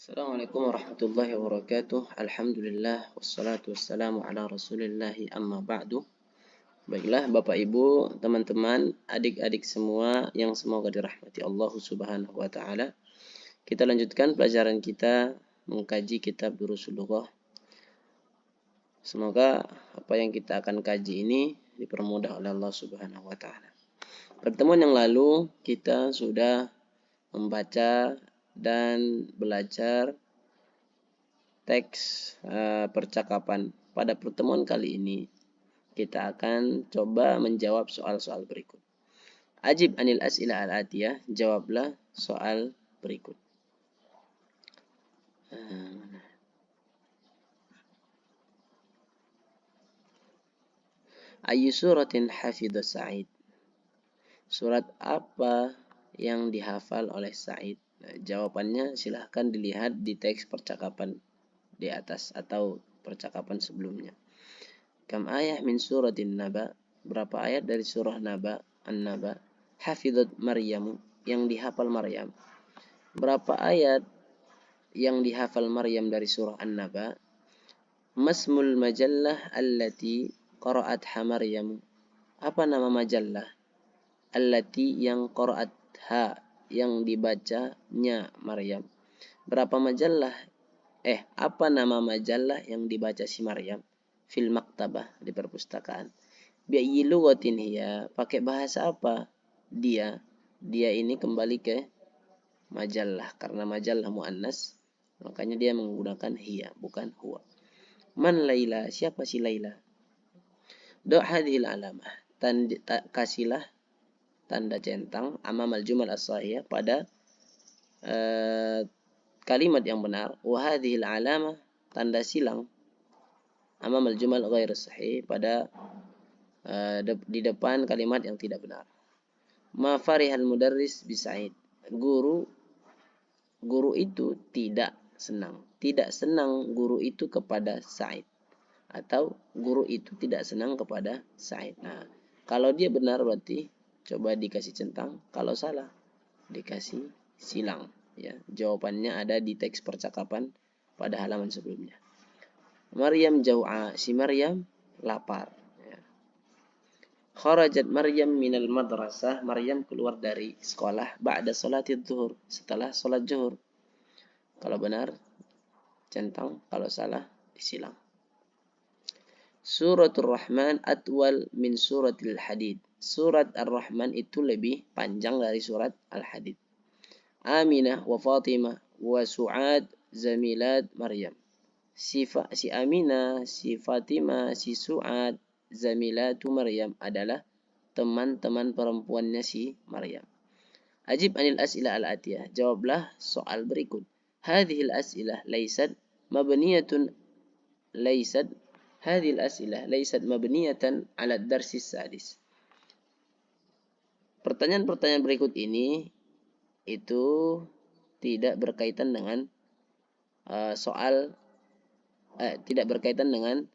Assalamualaikum warahmatullahi wabarakatuh. Alhamdulillah wassalatu wassalamu ala rasulillahi amma ba'du. Baiklah Bapak Ibu, teman-teman, adik-adik semua yang semoga dirahmati Allah Subhanahu wa taala. Kita lanjutkan pelajaran kita mengkaji kitab Durusul Lughah. Semoga apa yang kita akan kaji ini dipermudah oleh Allah Subhanahu wa taala. Pertemuan yang lalu kita sudah membaca dan belajar teks percakapan. Pada pertemuan kali ini kita akan coba menjawab soal-soal berikut. Ajib anil as'ila al-atiyah, jawablah soal berikut. Ayyu suratin hafidha Sa'id. Surat apa yang dihafal oleh Sa'id? Nah, jawabannya silahkan dilihat di teks percakapan di atas atau percakapan sebelumnya. Kam ayat min suratin Naba? Berapa ayat dari surah Naba? An-Naba. Hafidhat Maryam, yang dihafal Maryam. Berapa ayat yang dihafal Maryam dari surah An-Naba? Masmul majallah allati qara'atha Maryam. Apa nama majallah? Allati yang qara'atha, yang dibacanya Maryam. Berapa majallah? Apa nama majallah yang dibaca si Maryam? Fil maktabah, di perpustakaan. Bi'ayyi lughatin hiya, pakai bahasa apa? Dia ini kembali ke majallah, karena majallah muannas, makanya dia menggunakan hiya, bukan huwa. Man Laila, siapa si Laila? Do hadhil alamah, kasihlah tanda centang amamal jumal as-sahihah pada kalimat yang benar. Wa hadhil alamah, tanda silang amamal jumal ghair sahih, pada di depan kalimat yang tidak benar. Ma farihal mudarris bi Sa'id. Guru itu tidak senang guru itu kepada Sa'id, atau guru itu tidak senang kepada Sa'id. Nah, kalau dia benar berarti coba dikasih centang, kalau salah dikasih silang, ya. Jawabannya ada di teks percakapan pada halaman sebelumnya. Maryam jau'a, si Maryam lapar, ya. Kharajat Maryam minal madrasah, Maryam keluar dari sekolah ba'da salatid zuhur, setelah salat zuhur. Kalau benar centang, kalau salah disilang. Suratul Rahman atwal min suratil Hadid. Surat Ar-Rahman itu lebih panjang dari surat Al-Hadid. Aminah wa Fatimah wa Su'ad zamilat Maryam. Si Aminah, si Fatimah, si Su'ad zamilatu Maryam adalah teman-teman perempuannya si Maryam. Ajib anil as'ilah al-atiyah, jawablah soal berikut. Hadhil as'ilah laysat mabniyatun Hadhil as'ilah laysat mabniyatan ala darsis sadis. Pertanyaan-pertanyaan berikut ini itu tidak berkaitan dengan tidak berkaitan dengan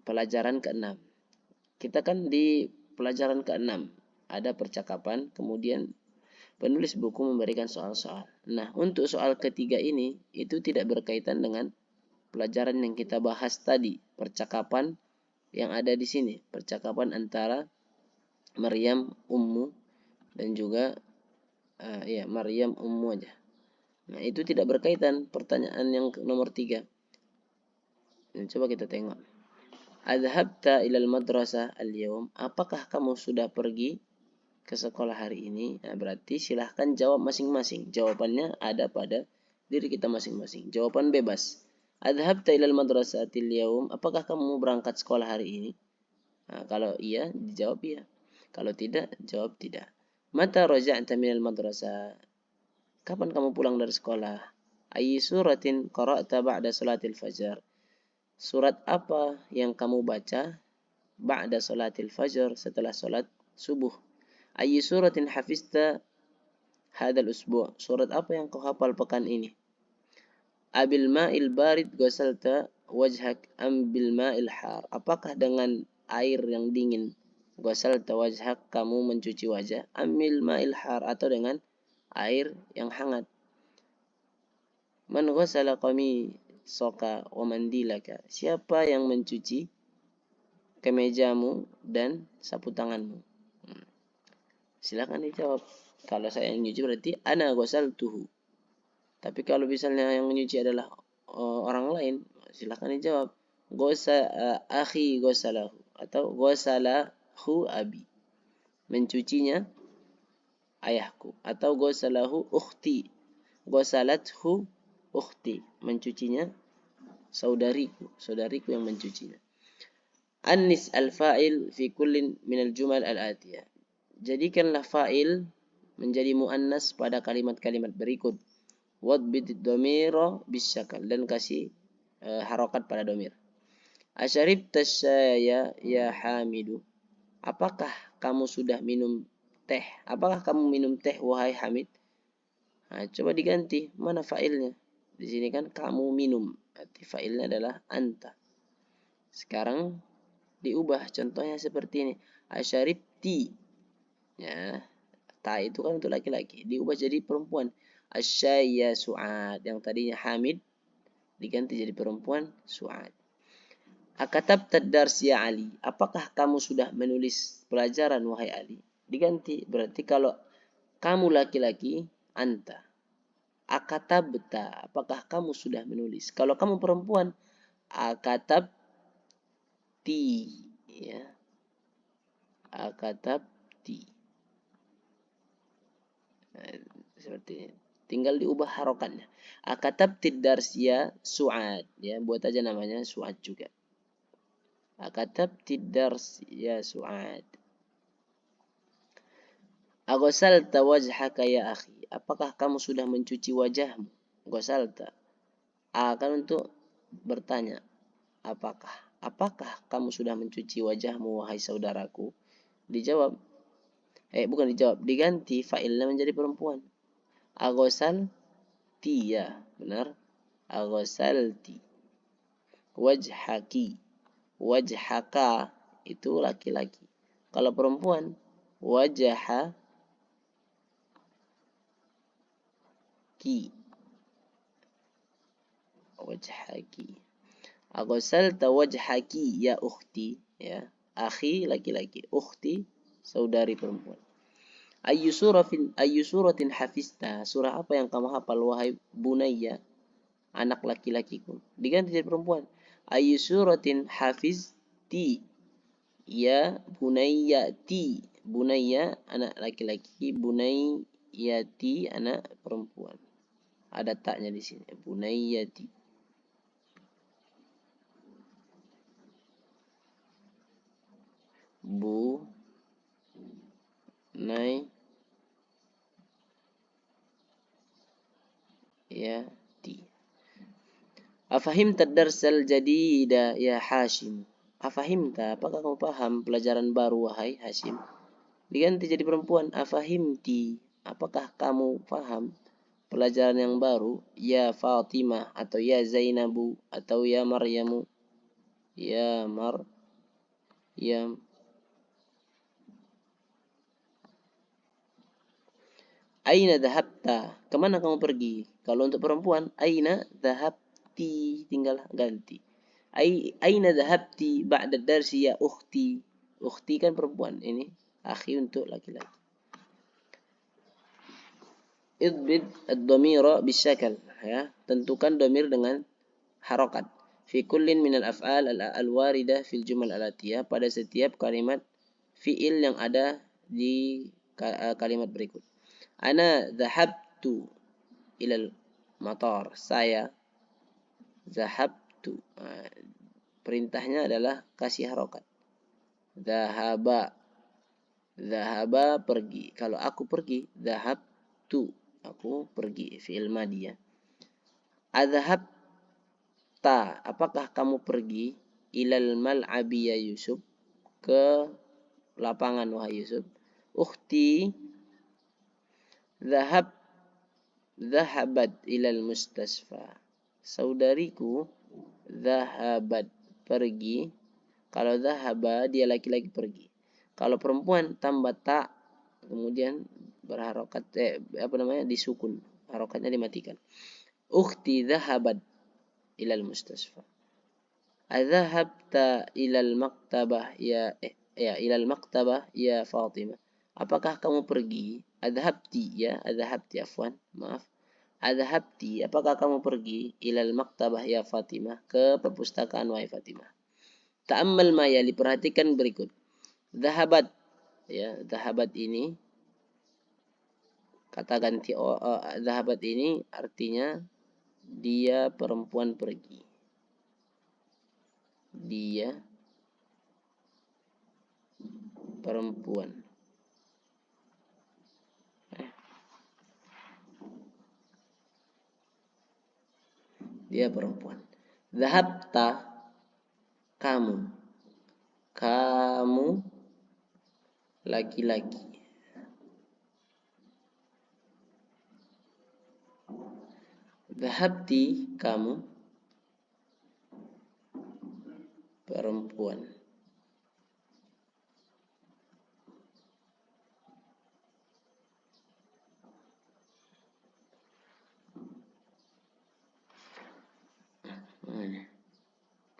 pelajaran ke-6. Kita kan di pelajaran ke-6 ada percakapan, kemudian penulis buku memberikan soal-soal. Nah, untuk soal ketiga ini itu tidak berkaitan dengan pelajaran yang kita bahas tadi, percakapan yang ada di sini, percakapan antara Maryam Ummu dan juga Maryam Ummu aja. Nah, itu tidak berkaitan. Pertanyaan yang nomor 3. Coba kita tengok. Adhabta ilal madrasah al-yawm, apakah kamu sudah pergi ke sekolah hari ini? Nah, berarti silahkan jawab masing-masing. Jawabannya ada pada diri kita masing-masing. Jawaban bebas. Adhabta ilal madrasatil yawm, apakah kamu berangkat sekolah hari ini? Nah, kalau iya, dijawab iya. Kalau tidak, jawab tidak. Mata raja'ta minal madrasah, kapan kamu pulang dari sekolah? Ayy suratin qara'ta ba'da salatil fajar, surat apa yang kamu baca ba'da salatil fajar, setelah salat subuh? Ayy suratin hafizta hadal usbu', surat apa yang kau hafal pekan ini? Abil ma'il barid ghasalta wajhak am bil ma'il har, apakah dengan air yang dingin ghasalta wajhak kamu mencuci wajah, amil ma'il har, atau dengan air yang hangat? Man ghassala qamisaka wa mandilaka. Siapa yang mencuci kemejamu dan sapu tanganmu? Silakan dijawab. Kalau saya yang nyuci berarti ana ghasaltuhu. Tapi kalau misalnya yang menyuci adalah orang lain, silakan dijawab. Akhi ghasalahu atau ghasalahu abi. Mencucinya ayahku, atau ghasalahu ukhti. Ghasalathu ukhti. Mencucinya saudariku yang mencucinya. Annis al-fa'il fi kullin minal jumal al-atiyah. Jadikanlah fa'il menjadi muannas pada kalimat-kalimat berikut. Wadbit dhamira bisyakal, dan kasih harokat pada domir. Asyaribta syaya ya Hamidu. Apakah kamu sudah minum teh? Apakah kamu minum teh wahai Hamid? Nah, coba diganti, mana fa'ilnya? Di sini kan kamu minum. Arti fa'ilnya adalah anta. Sekarang diubah, contohnya seperti ini. Asyaribti. Ya, ta itu kan untuk laki-laki, diubah jadi perempuan. Asyaya Su'ad, yang tadinya Hamid diganti jadi perempuan Su'ad. Akatabta dars ya Ali. Apakah kamu sudah menulis pelajaran wahai Ali? Diganti, berarti kalau kamu laki-laki anta. Akatabta, apakah kamu sudah menulis? Kalau kamu perempuan, akatabti, ya. Akatabti. Seperti ini. Tinggal diubah harokatnya. Akatabtid darsya Su'ad, ya, buat aja namanya Su'ad juga. Akatabtid darsya Su'ad. Aghasalta wajhaka ya akhi. Apakah kamu sudah mencuci wajahmu? Ghasalta akan untuk bertanya, apakah kamu sudah mencuci wajahmu wahai saudaraku? Dijawab, bukan dijawab, diganti fa'ilnya menjadi perempuan. Aghasalti, ya, benar. Aghasalti wajhaki. Wajhaka itu laki-laki. Kalau perempuan, wajhaki. Wajhaki. Aghasalta wajhaki ya ukhti, ya. Akhi laki-laki, ukhti saudari perempuan. Ayyu suratin hafizta. Surah apa yang kamu hafal wahai bunayya, anak laki-lakiku? Diganti jadi perempuan. Ayyu suratin hafizti ya bunayyati. Bunayya anak laki-laki, bunayyati anak perempuan. Ada taknya di sini. Bunayyati. Bunayyati. Afahimta darsal jadida ya Hashim. Afahimta, apakah kamu paham pelajaran baru wahai Hashim? Diganti jadi perempuan. Afahimti, apakah kamu paham pelajaran yang baru? Ya Fatimah, atau ya Zainabu, atau ya Maryamu. Ya Maryam. Aina dhahabta, kemana kamu pergi? Kalau untuk perempuan, aina dhahabti, tinggal ganti. Aina dhahabti ba'da darsi ya ukhti. Ukhti kan perempuan, ini akhi untuk laki-laki. Idbid ad-dhamira bisyakal, ya, tentukan dhamir dengan harokat. Fi kullin minal af'al al-warida fil jumal al-atiyah, pada setiap kalimat fi'il yang ada di kalimat berikut. Ana dhahabtu ilal matar. Saya dhahabtu. Perintahnya adalah kasih harokat. Dhahaba. Dhahaba pergi. Kalau aku pergi, dhahabtu. Aku pergi. Fi'il madiyah. Adhabta. Apakah kamu pergi? Ilal mal'abi ya Yusuf. Ke lapangan wahai Yusuf. Ukhti dhahabat ilal mustasfa. Saudariku dhahabat pergi. Kalau dhahaba dia laki-laki pergi. Kalau perempuan tambah tak kemudian berharokat disukun, harokatnya dimatikan. Ukhti dhahabat ilal mustasfa. Adhahabta ilal maktabah ilal maktabah ya Fatimah. Apakah kamu pergi? Adhabti afwan, maaf. Adhabti, apakah kamu pergi ilal maktabah ya Fatimah, ke perpustakaan wahai Fatimah. Ta'ammal ma yali, perhatikan berikut. Dhahabat, ya, dhahabat ini kata ganti dhahabat ini artinya dia perempuan pergi. Dia perempuan. Dia perempuan. Dhahabta, kamu. Kamu laki-laki. Dhahabti, kamu perempuan.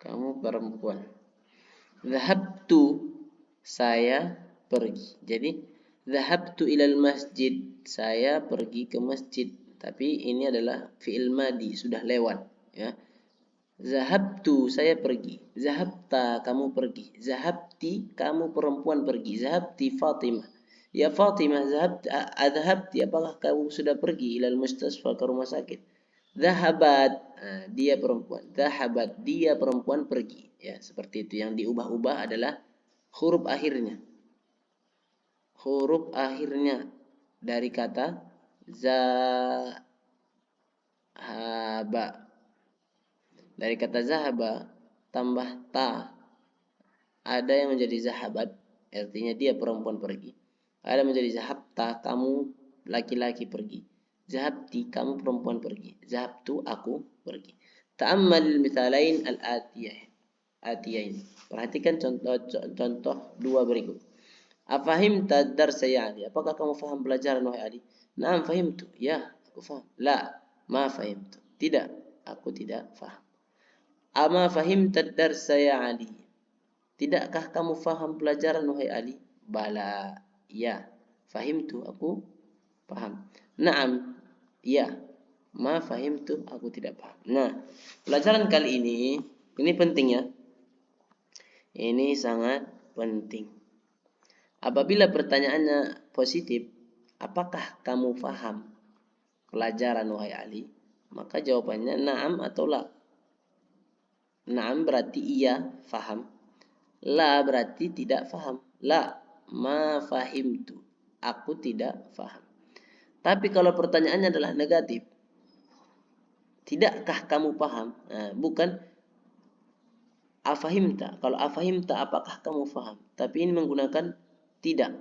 Kamu perempuan. Dhahabtu, saya pergi. Jadi dhahabtu ilal masjid, saya pergi ke masjid. Tapi ini adalah fi'il madi, sudah lewat, ya. Zahabtu, saya pergi. Zahabta, kamu pergi. Zahabti, kamu perempuan pergi. Zahabti Fatimah. Ya Fatimah, adhabti, apakah kamu sudah pergi ilal mustasfa, ke rumah sakit? Zahabat, dia perempuan. Zahabat, dia perempuan pergi. Ya, seperti itu. Yang diubah-ubah adalah huruf akhirnya. Huruf akhirnya dari kata zahaba. Dari kata zahaba tambah ta, ada yang menjadi zahabat, artinya dia perempuan pergi. Ada menjadi zahabta, kamu laki-laki pergi. Zahabti, kamu perempuan pergi. Zahabtu, aku pergi. Ta'ammal mithalain al-atiyain. Perhatikan contoh dua berikut. Afahimta darsa ya Ali? Apakah kamu faham pelajaran wahai Ali? Naam fahimtu. Ya, aku faham. La, ma fahimtu. Tidak, aku tidak faham. Ama fahimta darsa ya Ali? Tidakkah kamu faham pelajaran wahai Ali? Bala, ya. Fahimtu, aku paham. Naam, ya. Ma fahimtu, aku tidak paham. Nah, pelajaran kali ini penting ya. Ini sangat penting. Apabila pertanyaannya positif, apakah kamu faham pelajaran wahai Ali? Maka jawabannya na'am atau la. Na'am berarti iya, faham. La berarti tidak faham. La, ma fahimtu. Aku tidak faham. Tapi kalau pertanyaannya adalah negatif, tidakkah kamu paham? Nah, bukan afahimta. Kalau afahimta, apakah kamu faham? Tapi ini menggunakan tidak.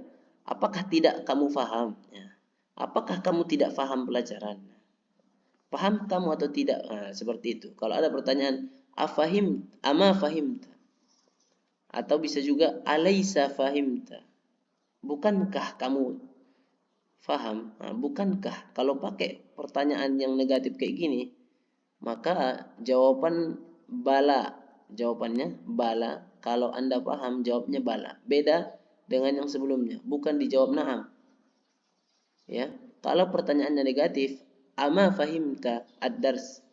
Apakah tidak kamu faham? Ya. Apakah kamu tidak faham pelajaran? Paham kamu atau tidak? Nah, seperti itu. Kalau ada pertanyaan, ama fahimta? Atau bisa juga, alaisa fahimta? Bukankah kamu faham? Nah, bukankah? Kalau pakai pertanyaan yang negatif kayak gini, maka jawaban bala. Jawabannya bala. Kalau Anda paham, jawabnya bala. Beda dengan yang sebelumnya. Bukan dijawab na'am. Ya. Kalau pertanyaannya negatif, ama fahimta ad-dars?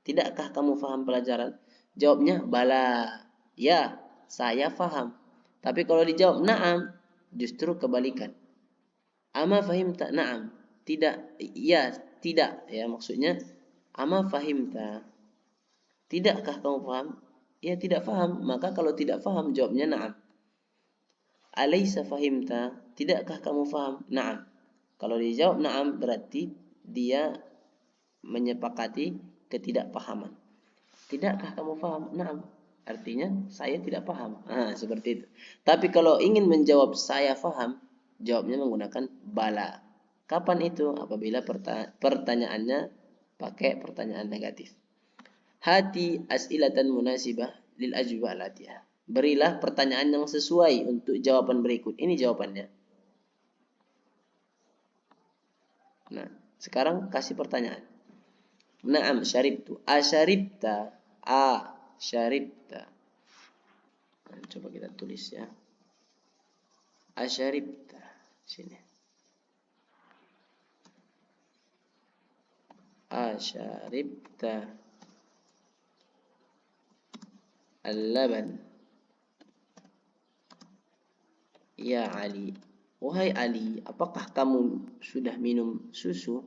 Tidakkah kamu faham pelajaran? Jawabnya bala. Ya, saya faham. Tapi kalau dijawab na'am, justru kebalikan. Ama fahimta na'am? Tidak. Ya, tidak. Ya, maksudnya ama fahimta? Tidakkah kamu paham? Ya, tidak faham. Maka kalau tidak faham, jawabnya na'am. Alaisa fahimta? Tidakkah kamu faham? Na'am. Kalau dijawab na'am, berarti dia menyepakati ketidakpahaman. Tidakkah kamu paham? Na'am. Artinya saya tidak paham. Nah, seperti itu. Tapi kalau ingin menjawab saya paham, jawabnya menggunakan bala. Kapan itu? Apabila pertanyaannya pakai pertanyaan negatif. Hati as'ilatan munasibah lil ajwibah latihah. Berilah pertanyaan yang sesuai untuk jawaban berikut. Ini jawabannya. Nah, sekarang kasih pertanyaan. Naam syaribtu. Asyaribta. Asyaribta. Coba kita tulis ya. Asyaribta. Sini. Asyaribta al-laban. Ya Ali. Wahai Ali, apakah kamu sudah minum susu?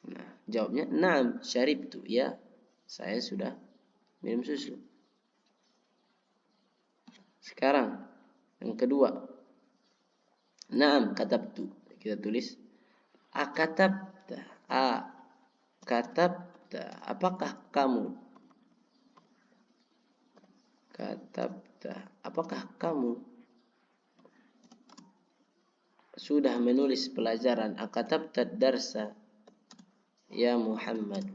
Nah, jawabnya, na'am syaribtu. Ya, saya sudah minum susu. Sekarang, yang kedua. Na'am katabtu. Kita tulis. Akatabta. Katabta. Apakah kamu? Katabta. Apakah kamu sudah menulis pelajaran? Akatabta darsa ya Muhammad.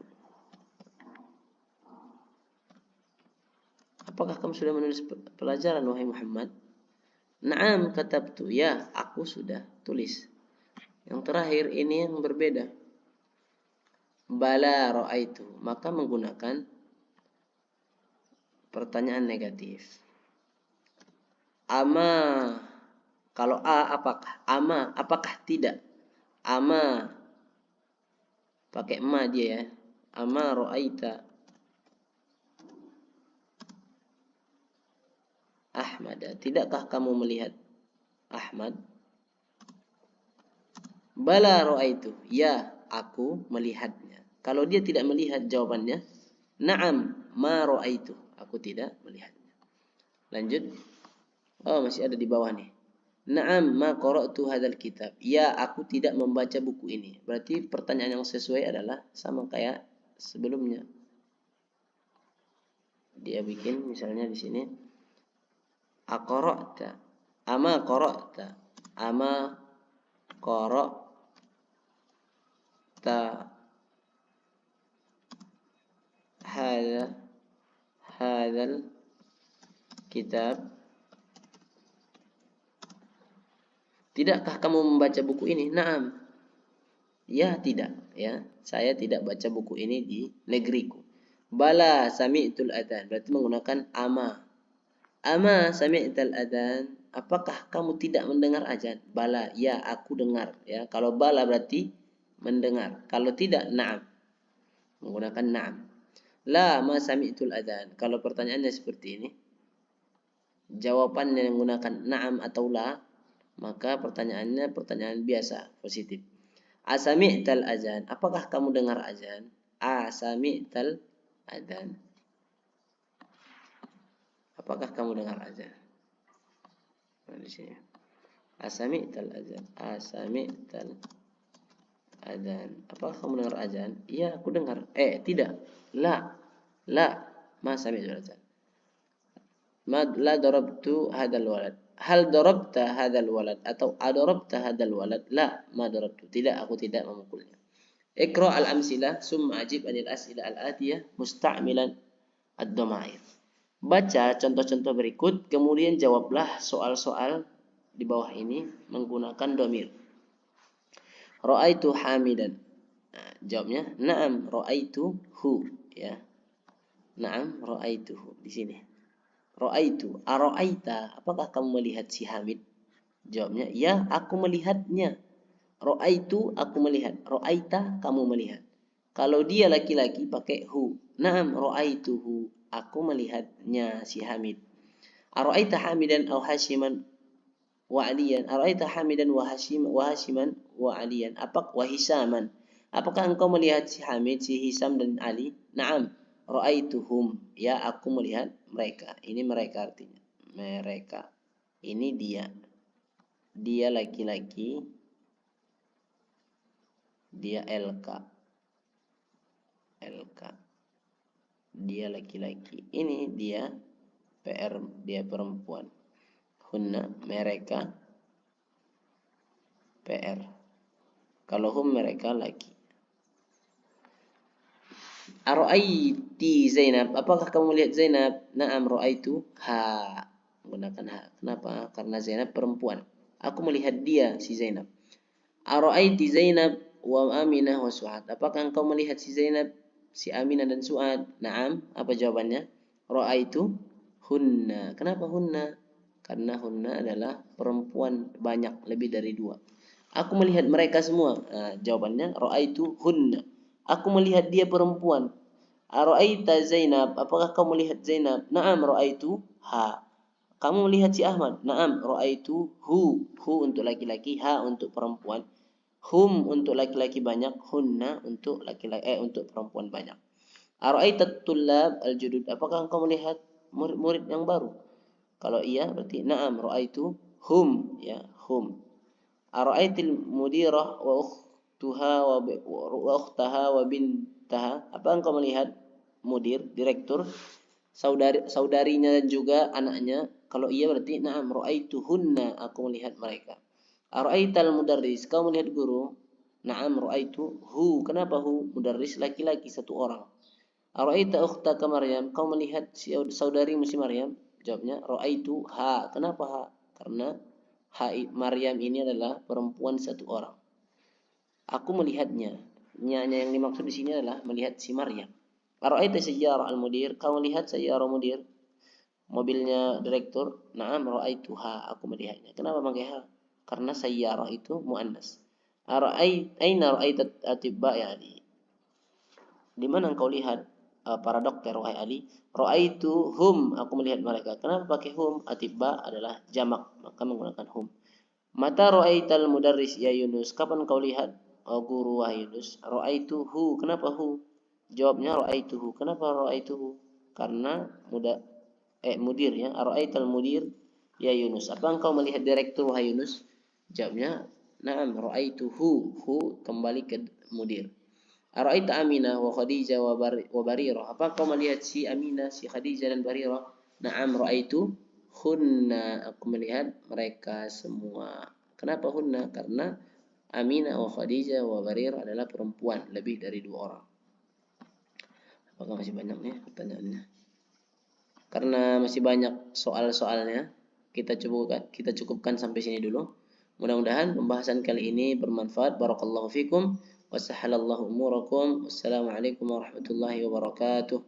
Apakah kamu sudah menulis pelajaran wahai Muhammad? Naam katabtu. Ya, aku sudah tulis. Yang terakhir ini yang berbeda. Bala ra'aitu. Maka menggunakan pertanyaan negatif. Ama. Kalau apakah? Ama. Apakah tidak? Ama. Pakai ma dia ya. Ama ra'aita Ahmad. Tidakkah kamu melihat Ahmad? Bala ra'aitu. Ya, aku melihatnya. Kalau dia tidak melihat, jawabannya na'am ma ra'aitu. Aku tidak melihatnya. Lanjut. Oh, masih ada di bawah nih. Na'am ma qara'tu hadzal kitab. Ya, aku tidak membaca buku ini. Berarti pertanyaan yang sesuai adalah sama kayak sebelumnya. Dia bikin misalnya di sini aqra'ta. Ama qara'ta. Ama qara'ta hadzal kitab. Tidakkah kamu membaca buku ini? Naam. Ya, tidak. Ya, saya tidak baca buku ini di negeriku. Bala sami'tul adzan. Berarti menggunakan ama. Ama sami'tal adzan. Apakah kamu tidak mendengar azan? Bala. Ya, aku dengar. Ya, kalau bala berarti mendengar. Kalau tidak, na'am. Menggunakan na'am. La ma sami'tul adzan. Kalau pertanyaannya seperti ini, jawabannya menggunakan na'am atau la, maka pertanyaannya pertanyaan biasa, positif. Asami'tal azan. Apakah kamu dengar azan? Asami'tal azan. Apakah kamu dengar azan? Nah, di sini. Asami'tal azan. Asami'tal azan. Apakah kamu dengar azan? Iya, aku dengar. Tidak. La. Ma sami'tul azan. La darabtu hadzal walad. Hal darabta hadzal walad atau adarabta hadzal walad? La, ma darabtu. Tidak, aku tidak memukulnya. Iqra al-amsilah summa ajib anil as'ilah al-atiyah musta'milan ad-dhamair. Baca contoh-contoh berikut, kemudian jawablah soal-soal di bawah ini menggunakan dhamir. Ra'aitu hamidan. Nah, jawabnya na'am ra'aituhu ya. Na'am ra'aituhu di sini. Ra'aitu, ara'aita, apakah kamu melihat si Hamid? Jawabnya, ya, aku melihatnya. Ra'aitu, aku melihat. Ra'aita, kamu melihat. Kalau dia laki-laki pakai hu. Naam ra'aituhu, aku melihatnya si Hamid. Ara'aita Hamidan aw Hashiman wa Aliyan? Ara'aita Hamidan wa Hashiman wa Aliyan? Wa Hisaman? Apakah engkau melihat si Hamid, si Hisam dan Ali? Naam. Ra'aituhum. Ya, aku melihat mereka. Ini mereka artinya. Mereka. Ini dia. Dia laki-laki. Dia LK. Dia laki-laki. Ini dia PR. Dia perempuan. Hunna. Mereka. PR. Kalau hum mereka laki. Ara'aiti Zainab. Apakah kamu melihat Zainab? Na'am ra'aitu ha. Menggunakan ha. Kenapa? Karena Zainab perempuan. Aku melihat dia si Zainab. Ara'aiti Zainab wa Aminah wa Su'ad. Apakah engkau melihat si Zainab, si Aminah dan Su'ad? Naam. Apa jawabannya? Ra'aitu hunna. Kenapa hunna? Karena hunna adalah perempuan banyak, lebih dari 2. Aku melihat mereka semua. Nah, jawabannya ra'aitu hunna. Aku melihat dia perempuan. Ara'aita Zainab? Apakah kau melihat Zainab? Naam ra'aitu ha. Kamu melihat si Ahmad? Naam ra'aitu hu. Hu untuk laki-laki, ha untuk perempuan. Hum untuk laki-laki banyak, hunna untuk laki-laki untuk perempuan banyak. Ara'aitat tullab al-judud? Apakah engkau melihat murid-murid yang baru? Kalau iya berarti na'am ra'aitu hum, ya, hum. Ara'aitil mudirah wa ukhtuha wa ukhtaha wa bintaha? Apa engkau melihat mudir, direktur, saudarinya dan juga anaknya? Kalau iya berarti na'am ra'aituhunna, aku melihat mereka. Ara'aital mudarris? Kau melihat guru? Na'am ra'aitu hu. Kenapa hu? Mudarris laki-laki, 1 orang. Ara'aita ukhtaka Maryam? Kau melihat saudari si Maryam? Jawabnya ra'aitu ha. Kenapa ha? Karena Maryam ini adalah perempuan 1 orang. Aku melihatnya. Yang dimaksud di sini adalah melihat si Maryam. Ara'aita sayyara al-mudir? Kau melihat sayyara mudir? Mobilnya direktur? Na'am ra'aituha. Aku melihatnya. Kenapa pakai ha? Karena sayyara itu muannas. Aina ra'aitat atibba ya Ali? Di mana engkau lihat para dokter wahai Ali? Ra'aitu hum, aku melihat mereka. Kenapa pakai hum? Atibba adalah jamak, maka menggunakan hum. Mata ra'aital mudarris ya Yunus? Kapan kau lihat guru wahai Yunus? Ra'aituhu. Kenapa hu? Jawabnya ra'aituhu. Kenapa ra'aituhu? Karena mudir ya. Ra'aital mudir ya Yunus? Apa engkau melihat direktur wahai Yunus? Jawabnya na'am ra'aituhu. Hu kembali ke mudir. Ara'aita Aminah wa Khadijah wa Barirah? Apa kau melihat si Aminah, si Khadijah dan Barirah? Na'am ra'aitu hunna, aku melihat mereka semua. Kenapa hunna? Karena Aminah wa Khadijah wa Barirah adalah perempuan, lebih dari 2 orang. Apakah masih banyak nih pertanyaannya? Karena masih banyak soal-soalnya, kita cukupkan sampai sini dulu. Mudah-mudahan pembahasan kali ini bermanfaat. Barakallahu fikum. Wassalamualaikum warahmatullahi wabarakatuh.